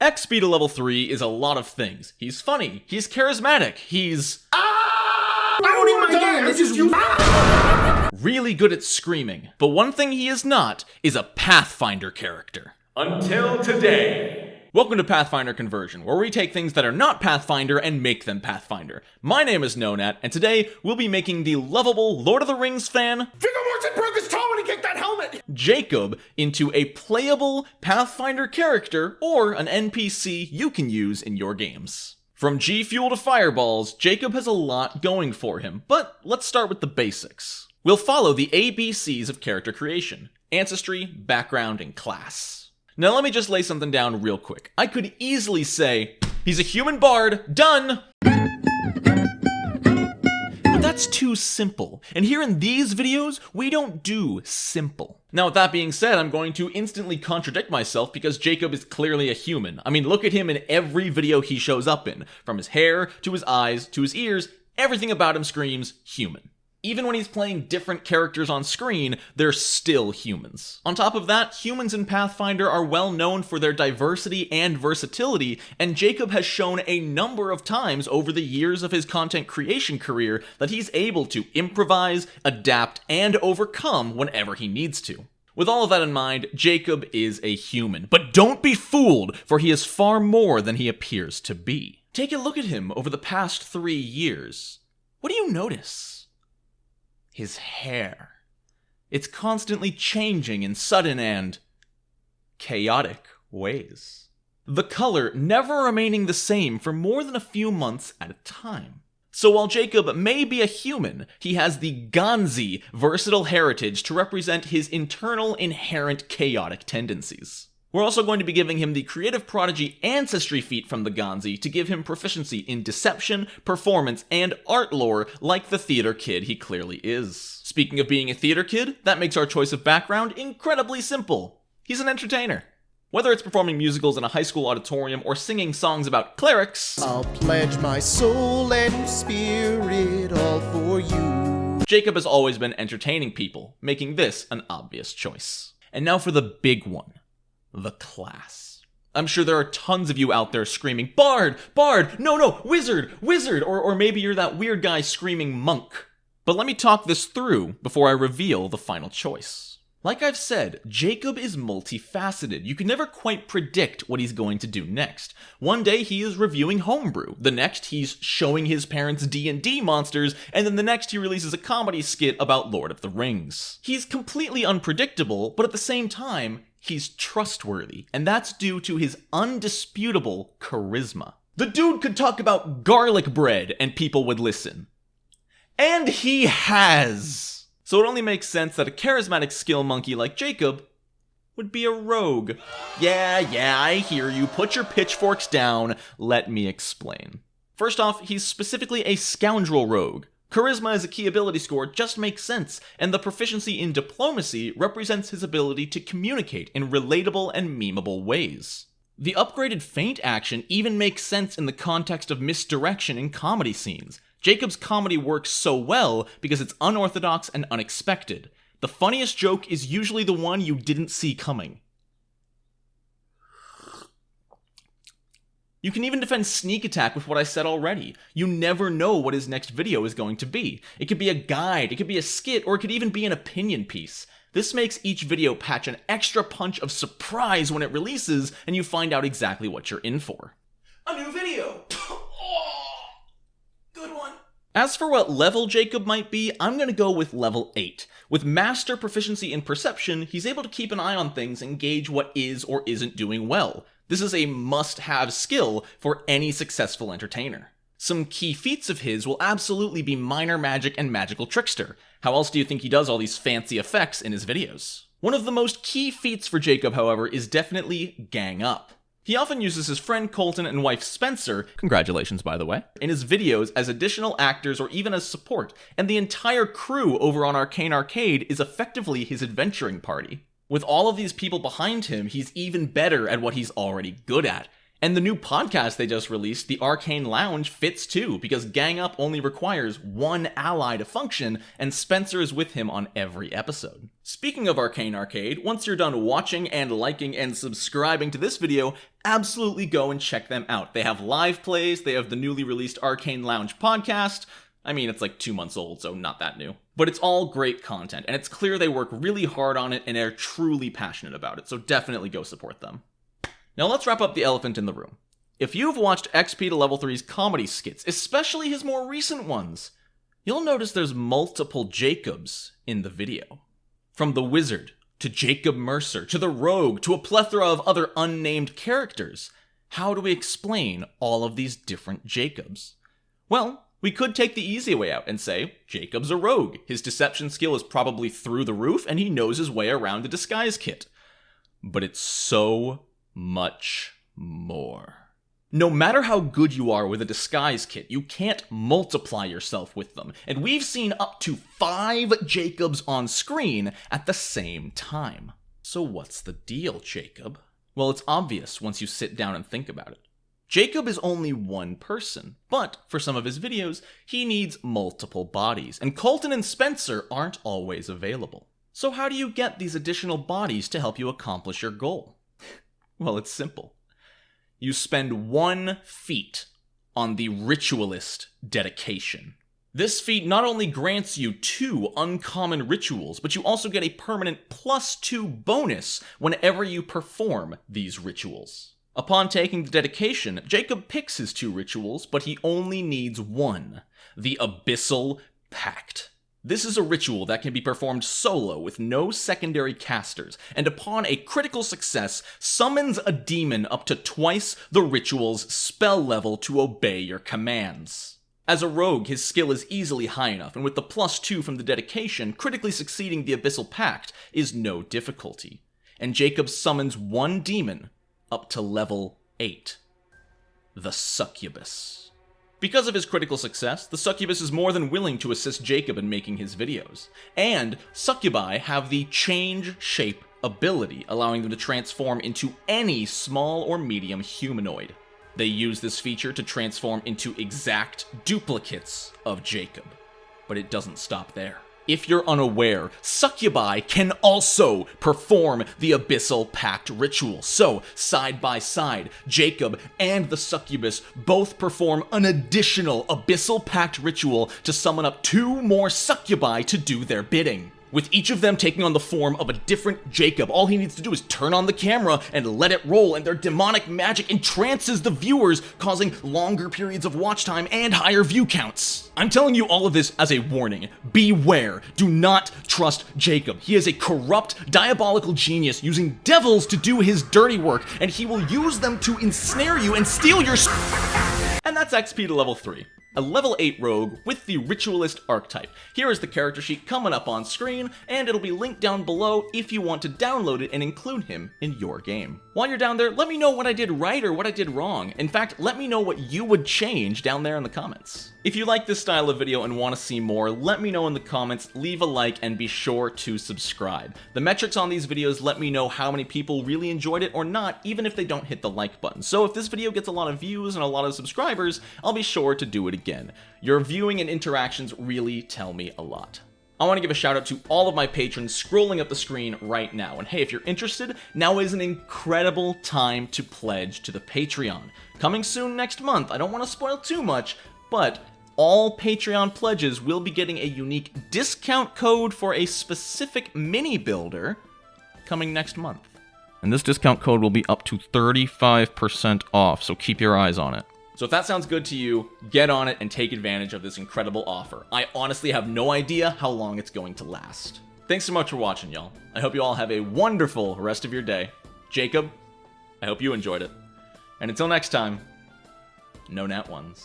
XP to level 3 is a lot of things. He's funny, he's charismatic, he's really good at screaming. But one thing he is not is a Pathfinder character. Until today. Welcome to Pathfinder Conversion, where we take things that are not Pathfinder and make them Pathfinder. My name is Nonat, and today we'll be making the lovable Lord of the Rings fan, Viggo Mortensen broke his toe when he kicked that helmet! Jacob, into a playable Pathfinder character or an NPC you can use in your games. From G Fuel to Fireballs, Jacob has a lot going for him, but let's start with the basics. We'll follow the ABCs of character creation: Ancestry, Background, and Class. Now let me just lay something down real quick. I could easily say, he's a human bard, done! But that's too simple, and here in these videos, we don't do simple. Now with that being said, I'm going to instantly contradict myself because Jacob is clearly a human. I mean, look at him in every video he shows up in. From his hair, to his eyes, to his ears, everything about him screams human. Even when he's playing different characters on screen, they're still humans. On top of that, humans in Pathfinder are well known for their diversity and versatility, and Jacob has shown a number of times over the years of his content creation career that he's able to improvise, adapt, and overcome whenever he needs to. With all of that in mind, Jacob is a human. But don't be fooled, for he is far more than he appears to be. Take a look at him over the past 3 years. What do you notice? His hair. It's constantly changing in sudden and chaotic ways. The color never remaining the same for more than a few months at a time. So while Jacob may be a human, he has the Ganzi versatile heritage to represent his internal inherent chaotic tendencies. We're also going to be giving him the Creative Prodigy Ancestry feat from the Ganzi to give him proficiency in deception, performance, and art lore like the theater kid he clearly is. Speaking of being a theater kid, that makes our choice of background incredibly simple. He's an entertainer. Whether it's performing musicals in a high school auditorium or singing songs about clerics, I'll pledge my soul and spirit all for you. Jacob has always been entertaining people, making this an obvious choice. And now for the big one. The class. I'm sure there are tons of you out there screaming, Bard! Bard! No! Wizard! Wizard! Or maybe you're that weird guy screaming monk. But let me talk this through before I reveal the final choice. Like I've said, Jacob is multifaceted. You can never quite predict what he's going to do next. One day he is reviewing homebrew, the next he's showing his parents D&D monsters, and then the next he releases a comedy skit about Lord of the Rings. He's completely unpredictable, but at the same time, he's trustworthy, and that's due to his undisputable charisma. The dude could talk about garlic bread and people would listen. And he has! So it only makes sense that a charismatic skill monkey like Jacob would be a rogue. Yeah, I hear you. Put your pitchforks down. Let me explain. First off, he's specifically a scoundrel rogue. Charisma as a key ability score just makes sense, and the proficiency in diplomacy represents his ability to communicate in relatable and memeable ways. The upgraded feint action even makes sense in the context of misdirection in comedy scenes. Jacob's comedy works so well because it's unorthodox and unexpected. The funniest joke is usually the one you didn't see coming. You can even defend sneak attack with what I said already. You never know what his next video is going to be. It could be a guide, it could be a skit, or it could even be an opinion piece. This makes each video patch an extra punch of surprise when it releases and you find out exactly what you're in for. A new video! Good one. As for what level Jacob might be, I'm gonna go with level 8. With master proficiency in perception, he's able to keep an eye on things and gauge what is or isn't doing well. This is a must-have skill for any successful entertainer. Some key feats of his will absolutely be minor magic and magical trickster. How else do you think he does all these fancy effects in his videos? One of the most key feats for Jacob, however, is definitely gang up. He often uses his friend Colton and wife Spencer, congratulations by the way, in his videos as additional actors or even as support, and the entire crew over on Arcane Arcade is effectively his adventuring party. With all of these people behind him, he's even better at what he's already good at, And the new podcast they just released, the Arcane Lounge, fits too, because Gang Up only requires one ally to function, and Spencer is with him on every episode. Speaking of Arcane Arcade, once you're done watching and liking and subscribing to this video, absolutely go and check them out. They have live plays, they have the newly released Arcane Lounge podcast. I mean, it's like 2 months old, so not that new. But it's all great content, and it's clear they work really hard on it and are truly passionate about it, so definitely go support them. Now let's wrap up the elephant in the room. If you've watched XP to Level 3's comedy skits, especially his more recent ones, you'll notice there's multiple Jacobs in the video. From the Wizard, to Jacob Mercer, to the Rogue, to a plethora of other unnamed characters. How do we explain all of these different Jacobs? Well, we could take the easy way out and say, Jacob's a rogue. His deception skill is probably through the roof, and he knows his way around a disguise kit. But it's so much more. No matter how good you are with a disguise kit, you can't multiply yourself with them, and we've seen up to 5 Jacobs on screen at the same time. So what's the deal, Jacob? Well, it's obvious once you sit down and think about it. Jacob is only one person, but for some of his videos, he needs multiple bodies, and Colton and Spencer aren't always available. So how do you get these additional bodies to help you accomplish your goal? Well, it's simple. You spend 1 feat on the Ritualist dedication. This feat not only grants you 2 uncommon rituals, but you also get a permanent +2 bonus whenever you perform these rituals. Upon taking the dedication, Jacob picks his 2 rituals, but he only needs 1, the Abyssal Pact. This is a ritual that can be performed solo with no secondary casters, and upon a critical success, summons a demon up to twice the ritual's spell level to obey your commands. As a rogue, his skill is easily high enough, and with the +2 from the dedication, critically succeeding the Abyssal Pact is no difficulty. And Jacob summons 1 demon up to level 8, the Succubus. Because of his critical success, the Succubus is more than willing to assist Jacob in making his videos. And Succubi have the Change Shape ability, allowing them to transform into any small or medium humanoid. They use this feature to transform into exact duplicates of Jacob. But it doesn't stop there. If you're unaware, Succubi can also perform the Abyssal Pact ritual. So, side by side, Jacob and the Succubus both perform an additional Abyssal Pact ritual to summon up 2 more Succubi to do their bidding. With each of them taking on the form of a different Jacob, all he needs to do is turn on the camera and let it roll, and their demonic magic entrances the viewers, causing longer periods of watch time and higher view counts. I'm telling you all of this as a warning. Beware. Do not trust Jacob. He is a corrupt, diabolical genius using devils to do his dirty work, and he will use them to ensnare you and steal your And that's XP to level 3. A level 8 rogue with the Ritualist archetype. Here is the character sheet coming up on screen, and it'll be linked down below if you want to download it and include him in your game. While you're down there, let me know what I did right or what I did wrong. In fact, let me know what you would change down there in the comments. If you like this style of video and want to see more, let me know in the comments, leave a like, and be sure to subscribe. The metrics on these videos let me know how many people really enjoyed it or not, even if they don't hit the like button. So if this video gets a lot of views and a lot of subscribers, I'll be sure to do it again. Your viewing and interactions really tell me a lot. I want to give a shout out to all of my patrons scrolling up the screen right now. And hey, if you're interested, now is an incredible time to pledge to the Patreon. Coming soon next month. I don't want to spoil too much, but all Patreon pledges will be getting a unique discount code for a specific mini builder coming next month. And this discount code will be up to 35% off, so keep your eyes on it. So if that sounds good to you, get on it and take advantage of this incredible offer. I honestly have no idea how long it's going to last. Thanks so much for watching, y'all. I hope you all have a wonderful rest of your day. Jacob, I hope you enjoyed it. And until next time, no nat ones.